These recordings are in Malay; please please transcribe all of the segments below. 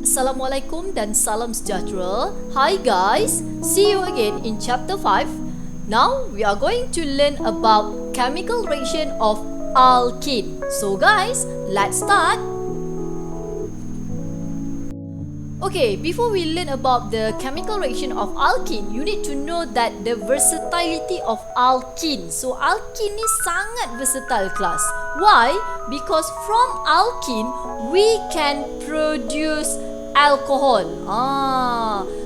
Assalamualaikum dan salam sejahtera. Hi guys, see you again in chapter 5. Now we are going to learn about chemical reaction of alkene. So guys, let's start. Okay, before we learn about the chemical reaction of alkene, you need to know that the versatility of alkene. So alkene ni sangat versatile class. Why? Because from alkene we can produce alcohol.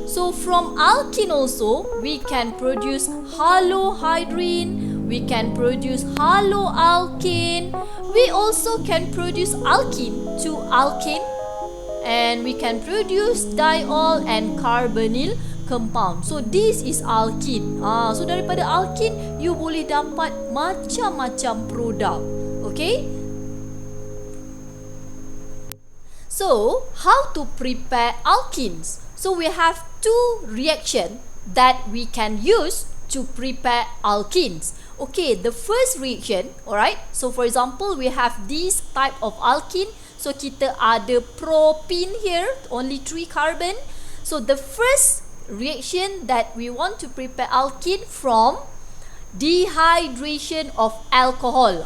So from alkene also we can produce halohydrine, we can produce haloalkane, we also can produce alkene to alkane, and we can produce diol and carbonyl compound. So this is alkene. So daripada alkene you boleh dapat macam-macam produk. Okay? So how to prepare alkenes? So we have two reactions that we can use to prepare alkenes. Okay, the first reaction, alright. So for example, we have this type of alkene. So kita ada propene here, only 3 carbon. So the first reaction that we want to prepare alkene from dehydration of alcohol.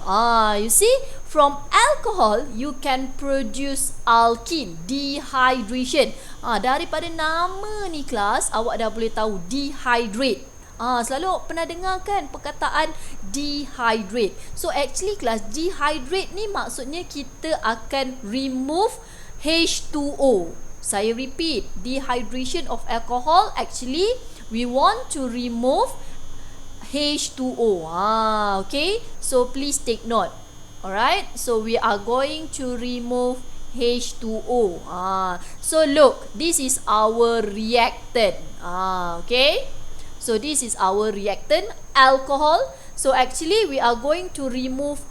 You see, from alcohol you can produce alkene, dehydration. Daripada nama ni kelas, awak dah boleh tahu dehydrate. Selalu pernah dengar kan perkataan dehydrate. So actually kelas dehydrate ni maksudnya kita akan remove H2O. Saya repeat, dehydration of alcohol, actually we want to remove H2O. Okay, so please take note. Alright, so we are going to remove H2O. So look, this is our reactant. Okay, so this is our reactant, alcohol. So actually we are going to remove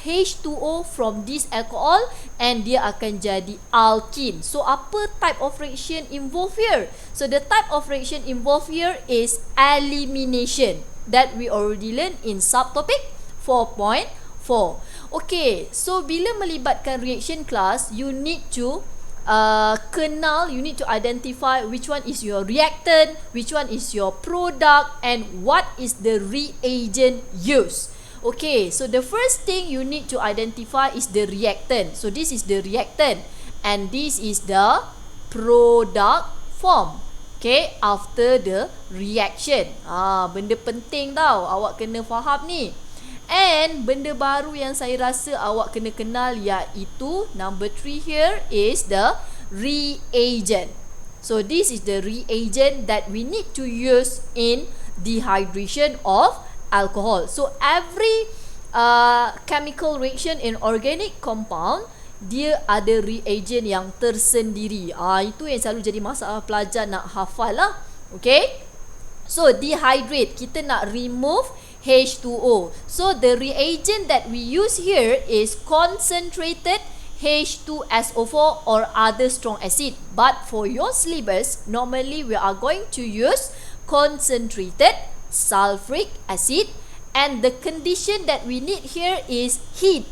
H2O from this alcohol and dia akan jadi alkene. So apa type of reaction involved here? So the type of reaction involved here is elimination that we already learned in subtopic 4.4. Okay, so bila melibatkan reaction class, you need to you need to identify which one is your reactant, which one is your product, and what is the reagent used. Okay, so the first thing you need to identify is the reactant. So this is the reactant and this is the product form. Okay, after the reaction. Benda penting tau, awak kena faham ni. And benda baru yang saya rasa awak kena kenal iaitu number 3 here is the reagent. So this is the reagent that we need to use in dehydration of alcohol. So every chemical reaction in organic compound, dia ada reagent yang tersendiri. Itu yang selalu jadi masalah pelajar nak hafal lah. Okay, so dehydrate, kita nak remove H2O. So the reagent that we use here is concentrated H2SO4 or other strong acid. But for your syllabus, normally we are going to use concentrated sulfuric acid. And the condition that we need here is heat.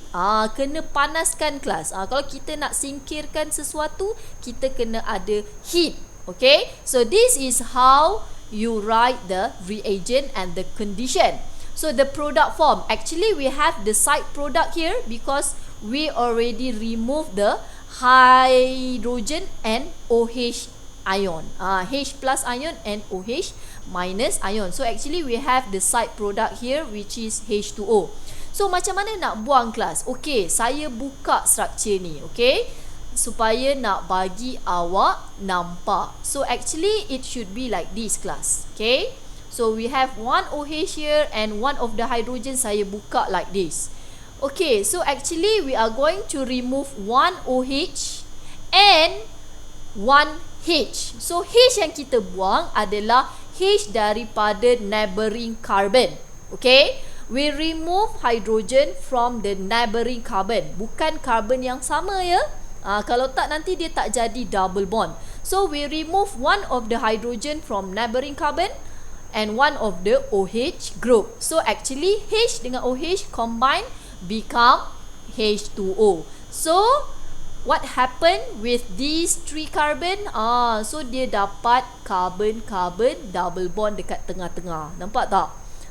Kena panaskan kelas. Kalau kita nak singkirkan sesuatu, kita kena ada heat. Okay, so this is how you write the reagent and the condition. So the product form, actually we have the side product here because we already removed the hydrogen and OH ion. H plus ion and OH minus ion. So actually we have the side product here which is H2O. So macam mana nak buang kelas? Okay, saya buka struktur ni. Okay, supaya nak bagi awak nampak. So actually it should be like this class. Okay, so we have one OH here and one of the hydrogen saya buka like this. Okay, so actually we are going to remove one OH and one H. So H yang kita buang adalah H daripada neighboring carbon. Okay, we remove hydrogen from the neighboring carbon. Bukan carbon yang sama ya. Kalau tak nanti dia tak jadi double bond. So we remove one of the hydrogen from neighboring carbon and one of the OH group. So actually H dengan OH combine become H2O. So what happened with these 3 carbon? So dia dapat carbon-carbon double bond dekat tengah-tengah. Nampak tak?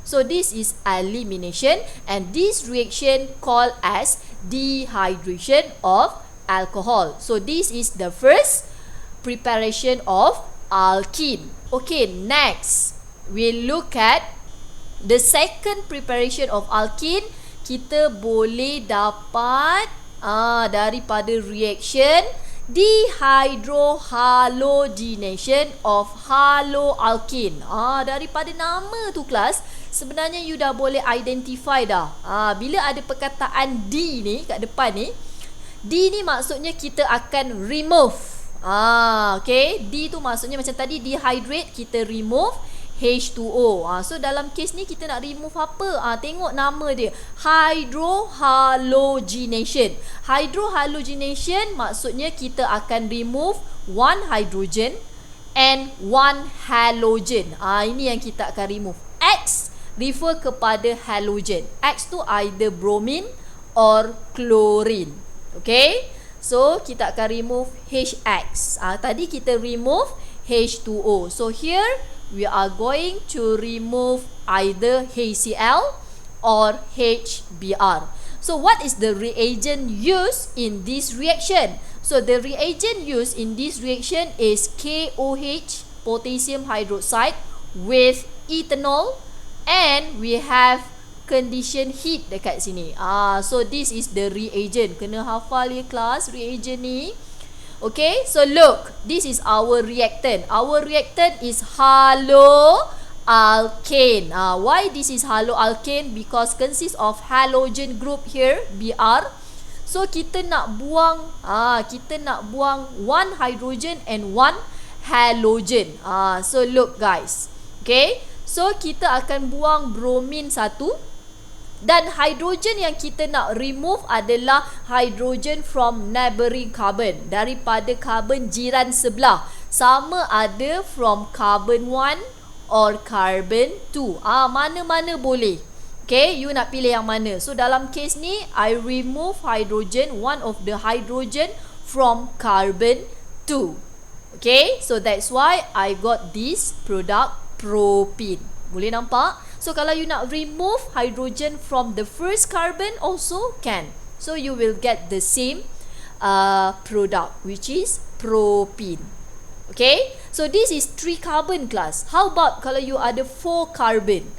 So this is elimination, and this reaction called as dehydration of alcohol. So this is the first preparation of alkene. Okay, next we look at the second preparation of alkene. Kita boleh dapat daripada reaction dehydrohalogenation of haloalkene. Daripada nama tu kelas, sebenarnya you dah boleh identify dah. Bila ada perkataan D ni kat depan ni, D ni maksudnya kita akan remove. Okay, D tu maksudnya macam tadi dehydrate, kita remove H2O. So dalam kes ni kita nak remove apa? Tengok nama dia, hydrohalogenation. Hydrohalogenation maksudnya kita akan remove one hydrogen and one halogen. Ini yang kita akan remove. X refer kepada halogen. X tu either bromine or chlorine. Okay, so kita akan remove HX. Tadi kita remove H2O. So here we are going to remove either HCl or HBr. So what is the reagent used in this reaction? So the reagent used in this reaction is KOH, potassium hydroxide, with ethanol, and we have condition heat dekat sini. So this is the reagent. Kena hafal ya kelas reagent ni. Okay, so look, this is our reactant. Our reactant is haloalkane. Why this is haloalkane? Because consists of halogen group here, Br. So kita nak buang one hydrogen and one halogen. So look guys. Okay, so kita akan buang bromine satu, dan hydrogen yang kita nak remove adalah hydrogen from neighboring carbon, daripada carbon jiran sebelah. Sama ada from carbon 1 or carbon 2. Mana-mana boleh. Okay, you nak pilih yang mana. So dalam case ni, I remove hydrogen, one of the hydrogen from carbon 2. Okay, so that's why I got this product propene. Boleh nampak? So kalau you nak remove hydrogen from the first carbon also can. So you will get the same product, which is propene. Okay, so this is 3 carbon class. How about kalau you ada 4 carbon?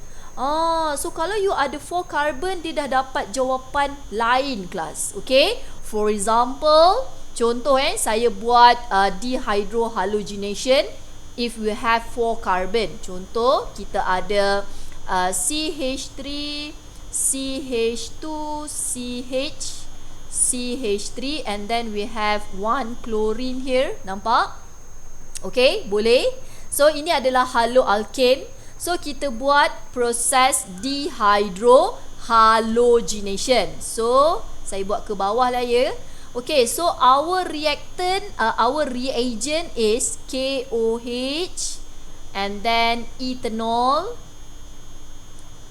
So kalau you ada 4 carbon, dia dah dapat jawapan lain kelas. Okay, for example, contoh saya buat dehydrohalogenation. If we have 4 carbon, contoh kita ada CH3, CH2, CH, CH3, and then we have one chlorine here. Nampak? Okay, boleh. So ini adalah haloalkane. So kita buat proses dehydrohalogenation. So saya buat ke bawah lah ya. Okay, so our reactant, our reagent is KOH, and then ethanol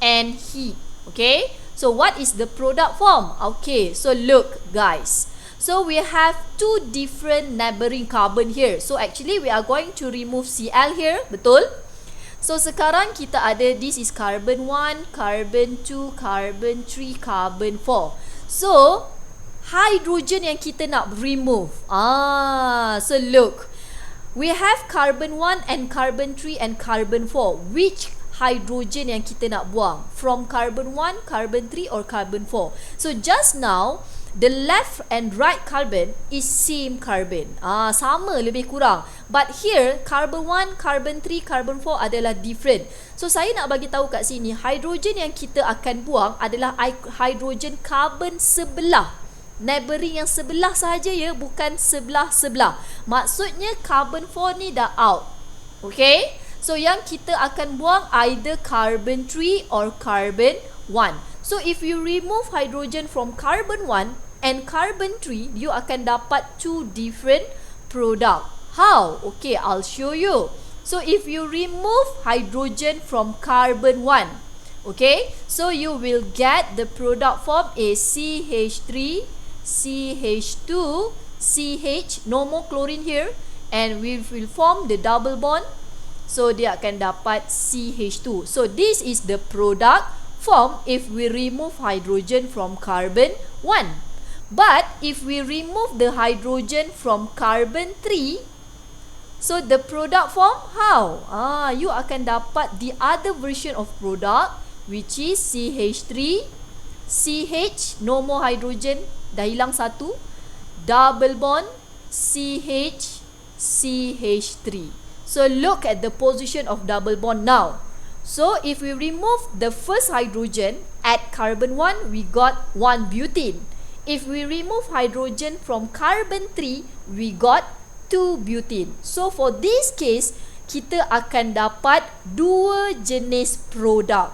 and heat. Okay, so what is the product form? Okay, so look guys, so we have 2 different neighboring carbon here. So actually we are going to remove Cl here, betul? So sekarang kita ada, this is carbon 1, carbon 2, carbon 3, carbon 4. So hydrogen yang kita nak remove, so look, we have carbon 1 and carbon 3 and carbon 4. Which hydrogen yang kita nak buang? From carbon 1, carbon 3 or carbon 4? So just now the left and right carbon is same carbon, sama lebih kurang. But here carbon 1, carbon 3, carbon 4 adalah different. So saya nak bagi tahu kat sini, hydrogen yang kita akan buang adalah hydrogen carbon sebelah, neighboring yang sebelah sahaja ya, bukan sebelah-sebelah. Maksudnya carbon 4 ni dah out. Okay, so yang kita akan buang either carbon 3 or carbon 1. So if you remove hydrogen from carbon 1 and carbon 3, you akan dapat 2 different product. How? Okay, I'll show you. So if you remove hydrogen from carbon 1, okay, so you will get the product form is CH3, CH2, CH, no more chlorine here, and we will form the double bond. So dia akan dapat CH2. So this is the product formed if we remove hydrogen from carbon 1. But if we remove the hydrogen from carbon 3, so the product form how? You akan dapat the other version of product, which is CH3, CH, no more hydrogen, dah hilang satu, double bond, CH, CH3. So look at the position of double bond now. So if we remove the first hydrogen at carbon 1, we got 1 butene. If we remove hydrogen from carbon 3, we got 2 butene. So for this case, kita akan dapat dua jenis produk.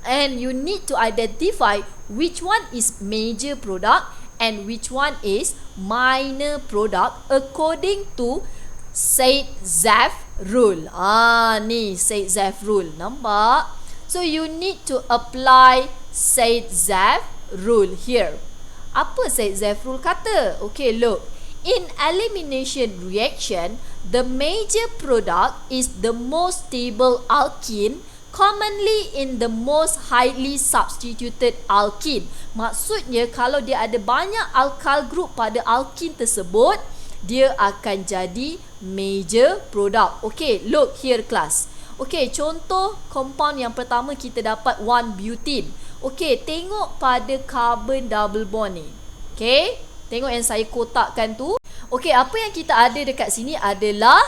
And you need to identify which one is major product and which one is minor product according to Said-Zeth rule. Ni Said-Zeth rule. Nampak? So you need to apply Said-Zeth rule here. Apa Said-Zeth rule kata? Okay, look. In elimination reaction, the major product is the most stable alkene, commonly in the most highly substituted alkene. Maksudnya kalau dia ada banyak alkyl group pada alkene tersebut, dia akan jadi major product. Okay, look here class. Okay, contoh compound yang pertama kita dapat 1 butene. Okay, tengok pada carbon double bond ni. Okay, tengok yang saya kotakkan tu. Okay, apa yang kita ada dekat sini adalah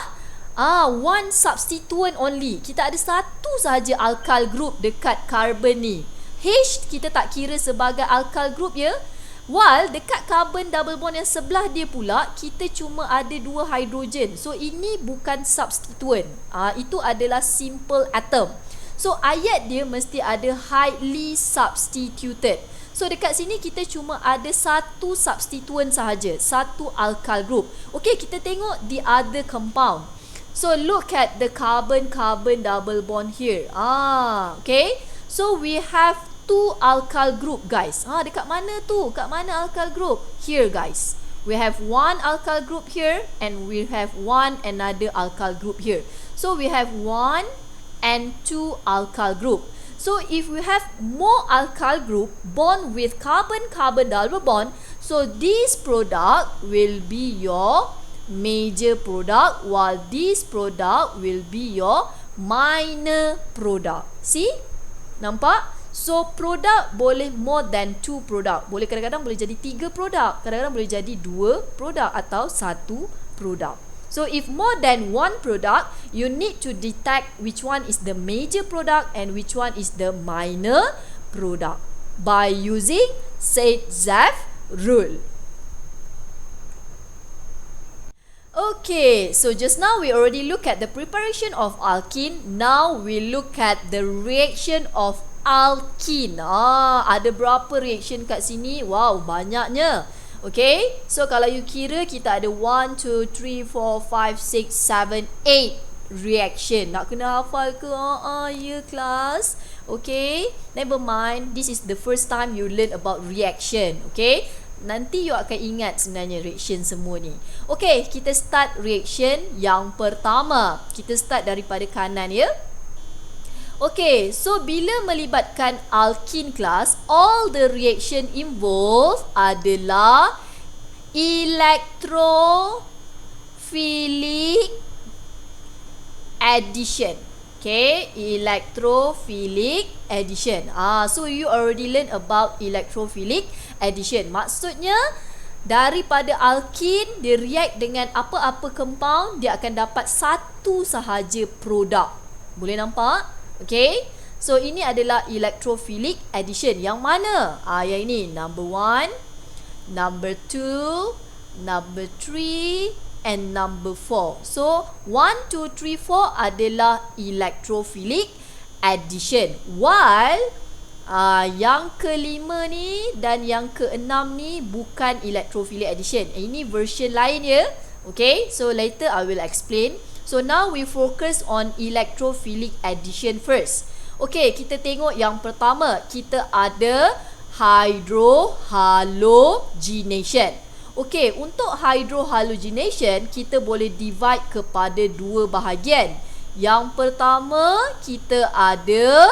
one substituent only. Kita ada satu sahaja alkyl group dekat carbon ni. H kita tak kira sebagai alkyl group ya. While dekat carbon double bond yang sebelah dia pula, kita cuma ada 2 hidrogen. So ini bukan substituent. Itu adalah simple atom. So ayat dia mesti ada highly substituted. So dekat sini kita cuma ada satu substituent sahaja, satu alkyl group. Okay, kita tengok the other compound. So look at the carbon-carbon double bond here. Okay. So we have 2 alkyl group guys. Dekat mana tu? Kat mana alkyl group? Here guys. We have 1 alkyl group here and we have 1 another alkyl group here. So we have 1 and 2 alkyl group. So if we have more alkyl group bond with carbon-carbon double bond, so this product will be your major product while this product will be your minor product. See? Nampak? So produk boleh more than 2 produk. Boleh kadang-kadang boleh jadi 3 produk, kadang-kadang boleh jadi 2 produk atau 1 produk. So if more than 1 product, you need to detect which one is the major product and which one is the minor product by using Said-Zeth rule. Okay, so just now we already look at the preparation of alkene. Now we look at the reaction of alkene. Ada berapa reaction kat sini? Wow, banyaknya. Okay, so kalau you kira kita ada 1, 2, 3, 4, 5, 6, 7, 8 reaction. Nak kena hafal ke? Ya kelas. Okay, never mind. This is the first time you learn about reaction. Okay, nanti you akan ingat sebenarnya reaction semua ni. Okay, kita start reaction yang pertama. Kita start daripada kanan ya. Okay, so bila melibatkan alkene class, all the reaction involved adalah electrophilic addition. Okay, electrophilic addition. So you already learn about electrophilic addition. Maksudnya daripada alkene dia react dengan apa-apa compound, dia akan dapat satu sahaja produk. Boleh nampak? Okay, so ini adalah electrophilic addition. Yang mana? Yang ini, number 1, number 2, number 3 and number 4. So 1, 2, 3, 4 adalah electrophilic addition. While yang kelima ni dan yang keenam ni bukan electrophilic addition. Ini version lain ya. Okay, so later I will explain. So now we focus on electrophilic addition first. Okay, kita tengok yang pertama. Kita ada hydrohalogenation. Okey, untuk hydrohalogenation kita boleh divide kepada dua bahagian. Yang pertama kita ada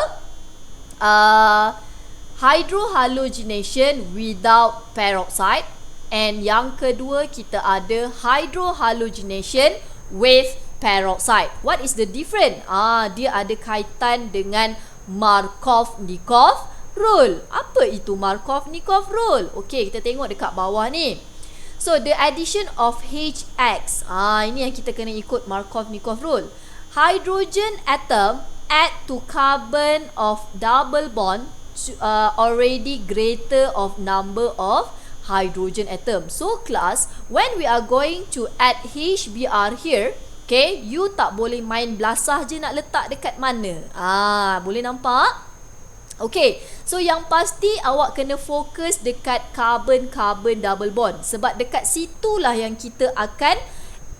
hydrohalogenation without peroxide, and yang kedua kita ada hydrohalogenation with peroxide. What is the difference? Dia ada kaitan dengan Markov-Nikov rule. Apa itu Markov-Nikov rule? Okey, kita tengok dekat bawah ni. So the addition of HX, ini yang kita kena ikut Markov-Nikov rule. Hydrogen atom add to carbon of double bond already greater of number of hydrogen atom. So class, when we are going to add HBr here, okay, you tak boleh main belasah je nak letak dekat mana. Boleh nampak? Okay, so yang pasti awak kena fokus dekat carbon-carbon double bond, sebab dekat situlah yang kita akan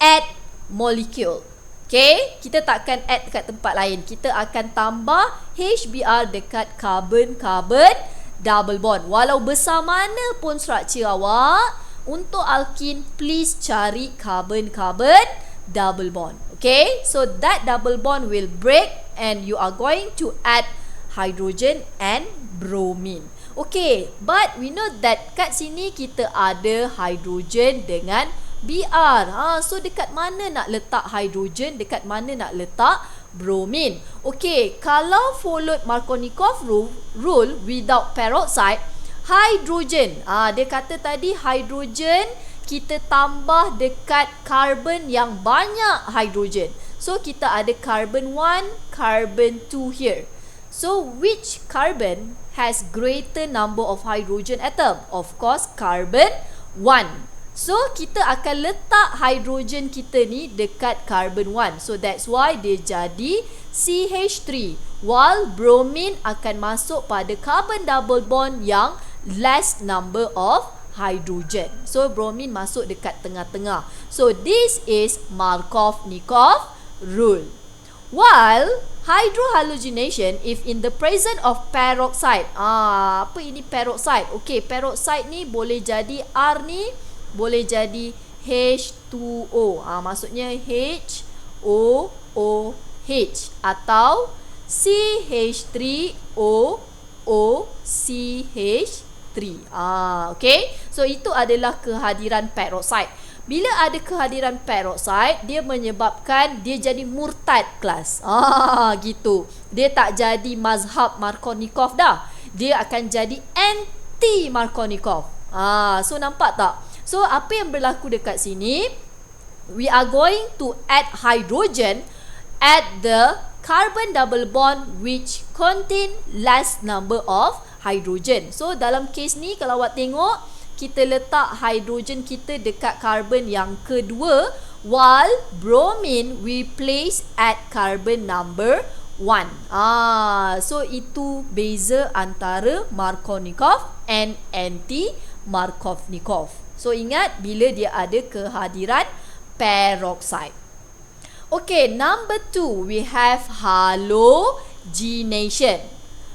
add molecule. Okay, kita takkan add dekat tempat lain. Kita akan tambah HBr dekat carbon-carbon double bond. Walau besar mana pun struktur awak, untuk alkin please cari carbon-carbon double bond. Okay, so that double bond will break and you are going to add hydrogen and bromine. Okay, but we know that kat sini kita ada hydrogen dengan Br. So dekat mana nak letak hydrogen, dekat mana nak letak bromine? Okay, kalau followed Markov-Nikov rule without peroxide, hydrogen, dia kata tadi hydrogen kita tambah dekat carbon yang banyak hydrogen. So kita ada carbon 1, carbon 2 here. So which carbon has greater number of hydrogen atom? Of course carbon 1. So kita akan letak hydrogen kita ni dekat carbon 1. So that's why dia jadi CH3, while bromine akan masuk pada carbon double bond yang less number of hydrogen. So bromine masuk dekat tengah-tengah. So this is Markov-Nikov rule. While hydrohalogenation, if in the presence of peroxide, apa ini peroxide? Okay, peroxide ni boleh jadi R ni boleh jadi H2O. Maksudnya HOOH atau CH3OOCH3. Okay, so itu adalah kehadiran peroxide. Bila ada kehadiran peroxide, dia menyebabkan dia jadi murtad kelas. Gitu. Dia tak jadi mazhab Markov-Nikov dah. Dia akan jadi anti Markov-Nikov. So nampak tak? So apa yang berlaku dekat sini? We are going to add hydrogen at the carbon double bond which contain less number of hydrogen. So dalam kes ni kalau awak tengok, kita letak hydrogen kita dekat carbon yang kedua, while bromine we place at carbon number 1. So itu beza antara Markov-Nikov and anti-Markov-Nikov. So ingat bila dia ada kehadiran peroxide. Okay, number 2 we have halogenation.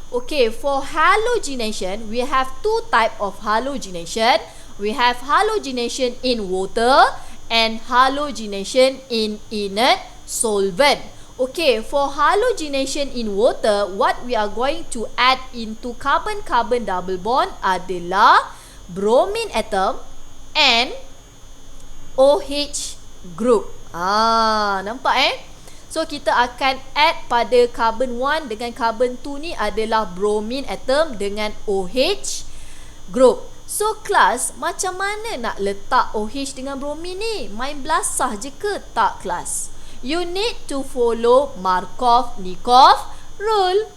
Okay, for halogenation, we have two type of halogenation. We have halogenation in water and halogenation in inert solvent. Okay, for halogenation in water, what we are going to add into carbon-carbon double bond adalah bromine atom and OH group. Nampak So kita akan add pada carbon 1 dengan carbon 2 ni adalah bromine atom dengan OH group. So kelas, macam mana nak letak OH dengan bromine ni? Main belasah je ke? Tak kelas. You need to follow Markov-Nikov rule.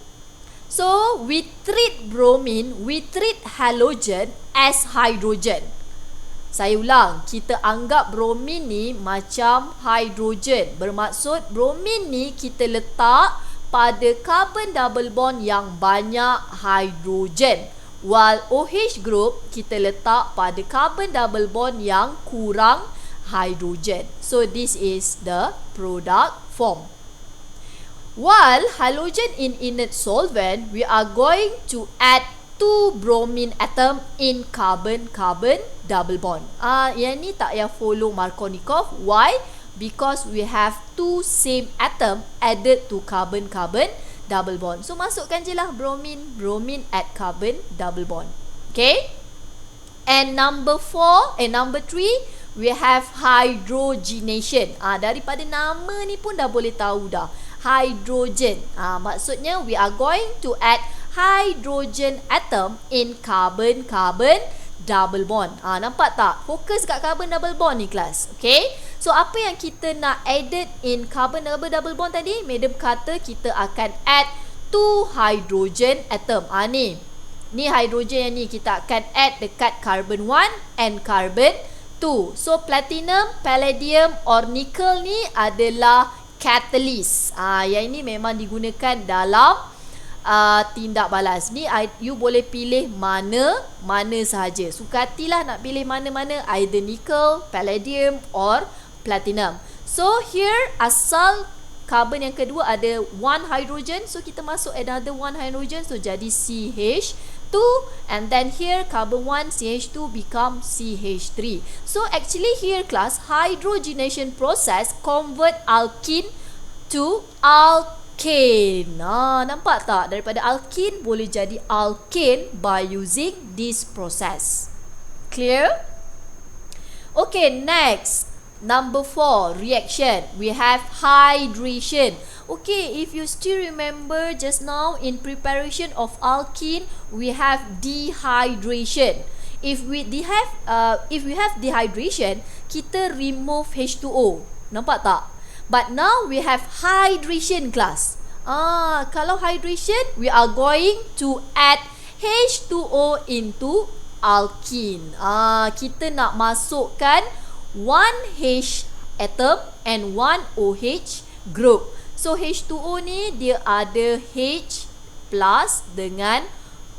So we treat bromine, we treat halogen as hydrogen. Saya ulang, kita anggap bromine ni macam hydrogen. Bermaksud bromine ni kita letak pada carbon double bond yang banyak hydrogen, while OH group kita letak pada carbon double bond yang kurang hydrogen. So this is the product form. While halogen in inert solvent, we are going to add two bromine atom in carbon-carbon double bond. Yang ni tak payah follow Markovnikov. Why? Because we have two same atom added to carbon-carbon double bond. So masukkan je lah bromine at carbon double bond. Okay? And number 3, we have hydrogenation. Daripada nama ni pun dah boleh tahu dah. Hydrogen. Maksudnya we are going to add hydrogen atom in carbon-carbon double bond. Nampak tak? Fokus kat carbon double bond ni kelas. Okay? So apa yang kita nak added in carbon double bond tadi? Madam kata kita akan add 2 hydrogen atom. Ni hydrogen yang ni kita akan add dekat carbon 1 and carbon 2. So platinum, palladium or nickel ni adalah catalyst. Yang ini memang digunakan dalam tindak balas. Ni you boleh pilih mana sahaja. Suka hatilah nak pilih mana-mana, either nickel, palladium or platinum. So here asal carbon yang kedua ada 1 hydrogen, so kita masuk another 1 hydrogen, so jadi CH2, and then here carbon 1 CH2 become CH3. So actually here class, hydrogenation process convert alkene to alkane. Nampak tak? Daripada alkene boleh jadi alkane by using this process. Clear? Okay, next. Number 4, reaction. We have hydration. Okay, if you still remember just now in preparation of alkene, we have dehydration. If we have dehydration, kita remove H2O. Nampak tak? But now we have hydration class. Kalau hydration, we are going to add H2O into alkene. Kita nak masukkan 1 H atom and 1 OH group. So H2O ni dia ada H plus dengan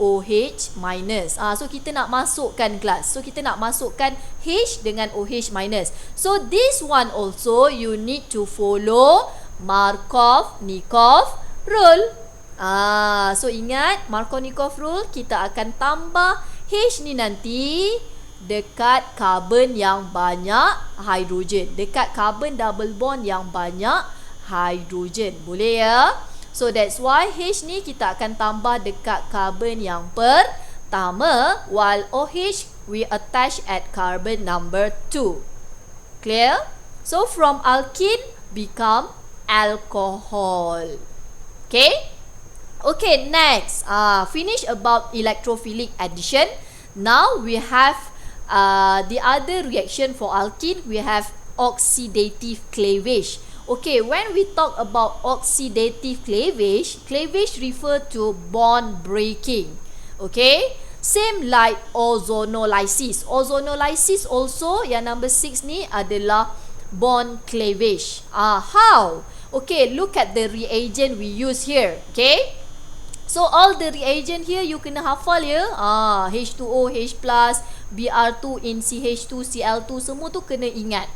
OH minus. So kita nak masukkan kelas. So kita nak masukkan H dengan OH minus. So this one also you need to follow Markovnikov rule. So ingat Markovnikov rule, kita akan tambah H ni nanti dekat carbon yang banyak hidrogen, dekat carbon double bond yang banyak hidrogen. Boleh ya? So that's why H ni kita akan tambah dekat carbon yang pertama, while OH we attach at carbon number 2. Clear? So from alkene become alcohol. Okay? Okay, next. Finish about electrophilic addition. Now we have the other reaction for alkene. We have oxidative cleavage. Okay, when we talk about oxidative cleavage, cleavage refer to bond breaking. Okay, same like ozonolysis. Ozonolysis also yang number 6 ni adalah bond cleavage. How? Okay, look at the reagent we use here. Okay, so all the reagent here you kena hafal ya. H2O, H+, Br2 in CH2, Cl2, semua tu kena ingat.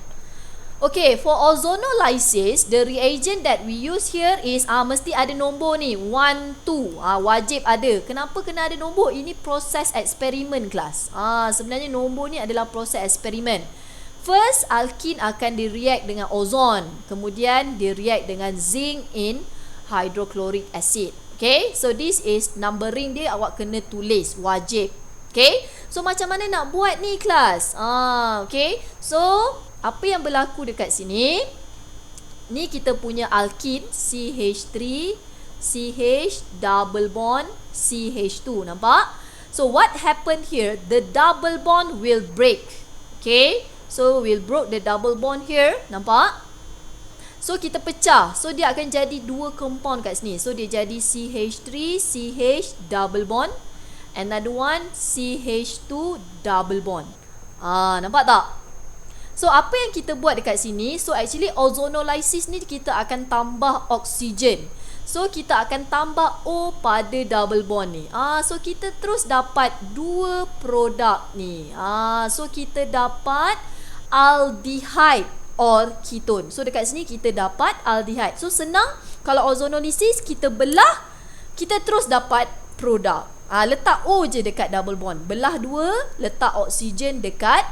Okay, for ozonolysis, the reagent that we use here is mesti ada nombor ni, 1, 2. Wajib ada. Kenapa kena ada nombor? Ini proses eksperimen kelas. Sebenarnya nombor ni adalah proses eksperimen. First, alkene akan di-react dengan ozon. Kemudian, di-react dengan zinc in hydrochloric acid. Okay, so this is numbering dia, awak kena tulis, wajib. Okay, so macam mana nak buat ni kelas? Okay, so apa yang berlaku dekat sini? Ni kita punya alkene CH3, CH double bond CH2, nampak? So what happened here? The double bond will break. Okay, so we'll broke the double bond here, nampak? So kita pecah. So dia akan jadi dua compound kat sini. So dia jadi CH3, CH double bond. Another one CH2 double bond. Nampak tak? So apa yang kita buat dekat sini? So actually ozonolysis ni kita akan tambah oksigen. So kita akan tambah O pada double bond ni. So kita terus dapat dua produk ni. So kita dapat aldehyde or ketone. So dekat sini kita dapat aldehyde. So senang, kalau ozonolysis kita belah, kita terus dapat produk. Letak O je dekat double bond. Belah dua, letak oksigen dekat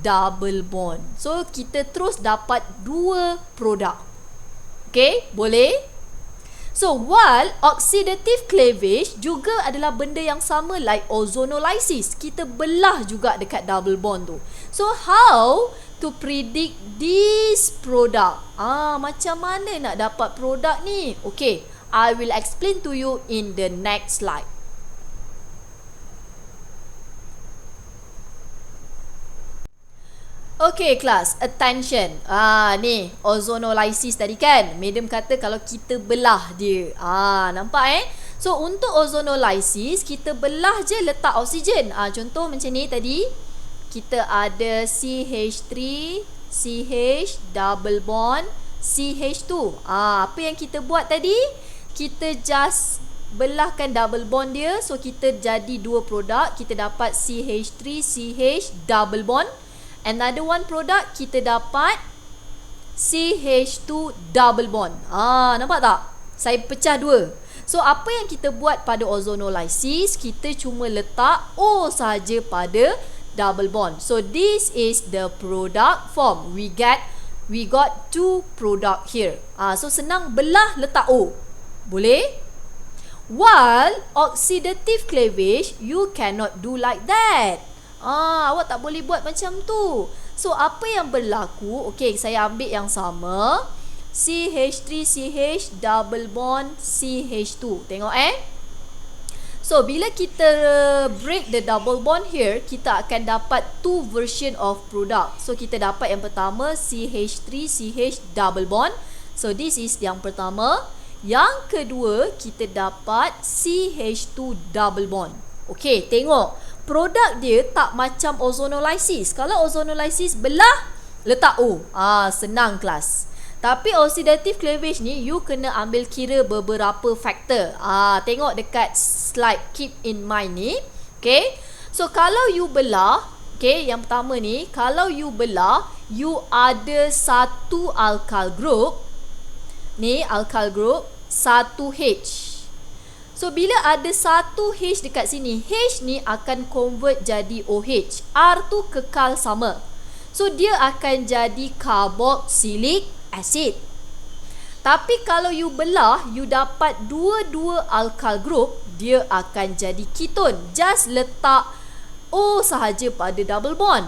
double bond. So kita terus dapat dua produk. Okay, boleh? So while oxidative cleavage juga adalah benda yang sama like ozonolysis. Kita belah juga dekat double bond tu. So how to predict this product? Macam mana nak dapat produk ni? Okay, I will explain to you in the next slide. Okay class, attention. Ni ozonolysis tadi kan. Madam kata kalau kita belah dia. Nampak So untuk ozonolysis kita belah je letak oksigen. Contoh macam ni tadi. Kita ada CH3, CH double bond, CH2. Apa yang kita buat tadi? Kita just belahkan double bond dia. So kita jadi dua produk. Kita dapat CH3, CH double bond. Another one product kita dapat CH2 double bond. Nampak tak? Saya pecah dua. So apa yang kita buat pada ozonolysis, kita cuma letak O saja pada double bond. So this is the product form. We got two product here. So senang belah letak O. Boleh? While oxidative cleavage, you cannot do like that. Awak tak boleh buat macam tu. So apa yang berlaku? Okay, saya ambil yang sama. CH3 CH double bond CH2. Tengok So bila kita break the double bond here, kita akan dapat two version of product. So kita dapat yang pertama CH3 CH double bond. So this is yang pertama. Yang kedua kita dapat CH2 double bond. Okay, tengok. Produk dia tak macam ozonolysis. Kalau ozonolysis belah, letak O. Senang kelas. Tapi oxidative cleavage ni, you kena ambil kira beberapa faktor. Tengok dekat slide keep in mind ni. Okay. So kalau you belah, okay, yang pertama ni, kalau you belah, you ada satu alkyl group. Ni alkyl group, satu H. So bila ada satu H dekat sini, H ni akan convert jadi OH. R tu kekal sama. So dia akan jadi carboxylic acid. Tapi kalau you belah, you dapat dua-dua alkyl group, dia akan jadi ketone. Just letak O sahaja pada double bond.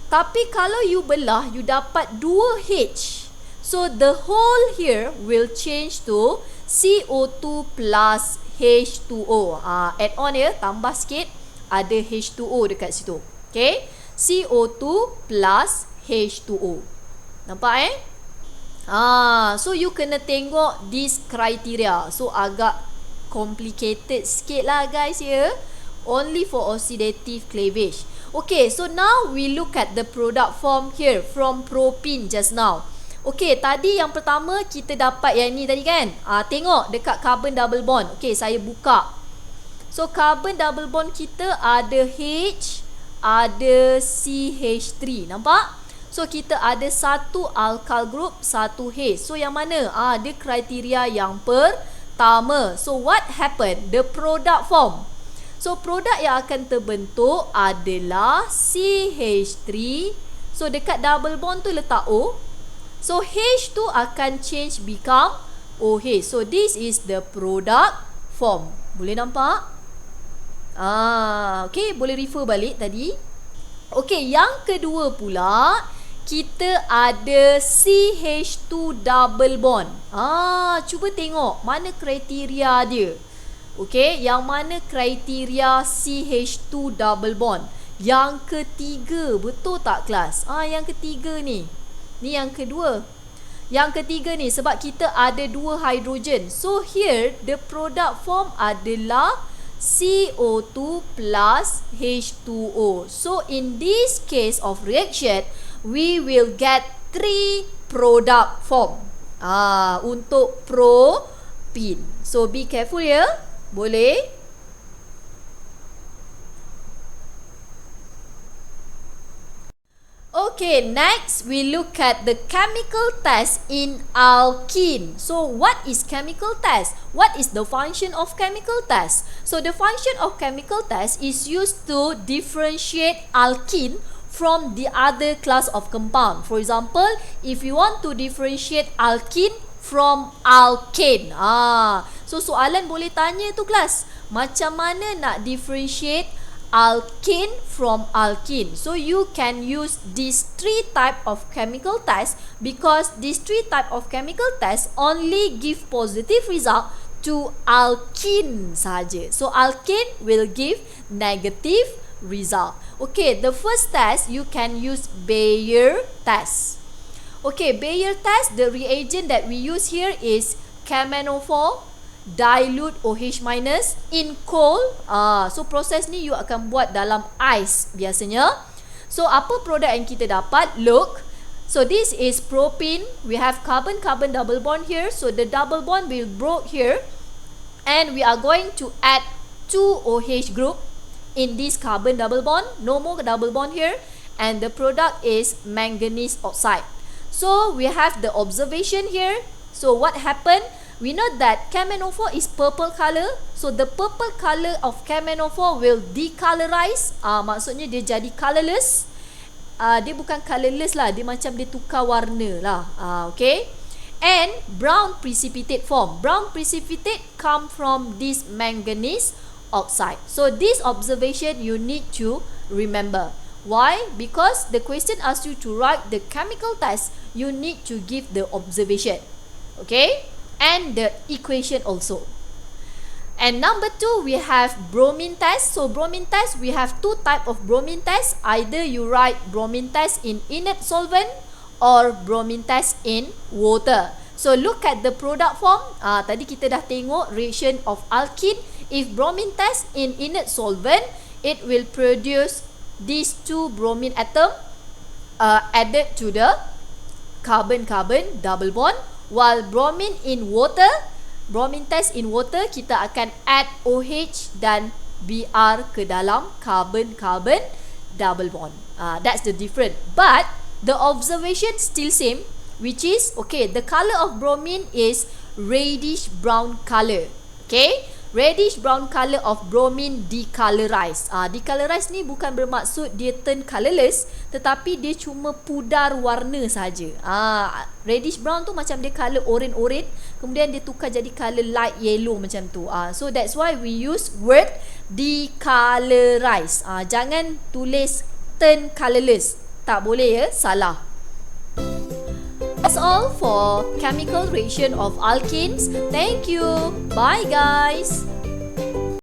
Tapi kalau you belah, you dapat dua H. So the whole here will change to CO2 plus H2O. Add on ya, tambah sikit, ada H2O dekat situ. Okay, CO2 plus H2O. Nampak so you kena tengok this criteria. So agak complicated sikit lah guys ya. Only for oxidative cleavage. Okay, so now we look at the product form here from propene just now. Okay, tadi yang pertama kita dapat yang ni tadi kan. Tengok dekat carbon double bond. Okay, saya buka. So carbon double bond kita ada H, ada CH3. Nampak? So kita ada satu alkyl group, satu H. So yang mana? Dia kriteria yang pertama. So what happened? The product form. So produk yang akan terbentuk adalah CH3. So dekat double bond tu letak O. So H tu akan change become OH. So this is the product form. Boleh nampak? Okay, boleh refer balik tadi. Okay, yang kedua pula, kita ada CH2 double bond. Cuba tengok mana kriteria dia. Okay, yang mana kriteria CH2 double bond? Yang ketiga, betul tak kelas? Yang ketiga ni. Ni yang kedua. Yang ketiga ni sebab kita ada dua hidrogen. So here the product form adalah CO2 plus H2O. So in this case of reaction, we will get 3 product form. Untuk propene. So be careful ya. Boleh? Okay, next we look at the chemical test in alkene. So what is chemical test? What is the function of chemical test? So the function of chemical test is used to differentiate alkene from the other class of compound. For example, if you want to differentiate alkene from alkane. So soalan boleh tanya tu kelas, macam mana nak differentiate alkane from alkene. So you can use these three type of chemical tests because these three type of chemical tests only give positive result to alkene saja. So alkane will give negative result. Okay, the first test you can use Bayer test. Okay, Bayer test, the reagent that we use here is KMnO4 dilute OH minus in cold. So proses ni you akan buat dalam ais biasanya. So apa produk yang kita dapat? Look, so this is propene. We have carbon-carbon double bond here. So the double bond will broke here, and we are going to add 2 OH group in this carbon double bond. No more double bond here, and the product is manganese oxide. So we have the observation here. So what happened? We know that KMnO4 is purple color. So the purple color of KMnO4 will decolorize. Maksudnya dia jadi colorless. Dia bukan colorless lah, dia macam dia tukar warna lah. Okay. And brown precipitate form. Brown precipitate come from this manganese oxide. So this observation you need to remember. Why? Because the question asks you to write the chemical test. You need to give the observation. Okay. And the equation also. And number 2, we have bromine test. So bromine test, we have 2 type of bromine test. Either you write bromine test in inert solvent or bromine test in water. So look at the product form. Tadi kita dah tengok reaction of alkene. If bromine test in inert solvent, it will produce these 2 bromine atom added to the carbon-carbon double bond. While bromine in water, bromine test in water, kita akan add OH dan Br ke dalam carbon-carbon double bond. That's the difference. But the observation still same, which is, okay, the color of bromine is reddish brown color. Okay, reddish brown color of bromine decolorized. Decolorized ni bukan bermaksud dia turn colorless, tetapi dia cuma pudar warna saja. Reddish brown tu macam dia color orange-orange, kemudian dia tukar jadi color light yellow macam tu. So that's why we use word decolorized. Jangan tulis turn colorless. Tak boleh ya, salah. That's all for chemical reaction of alkenes. Thank you. Bye guys.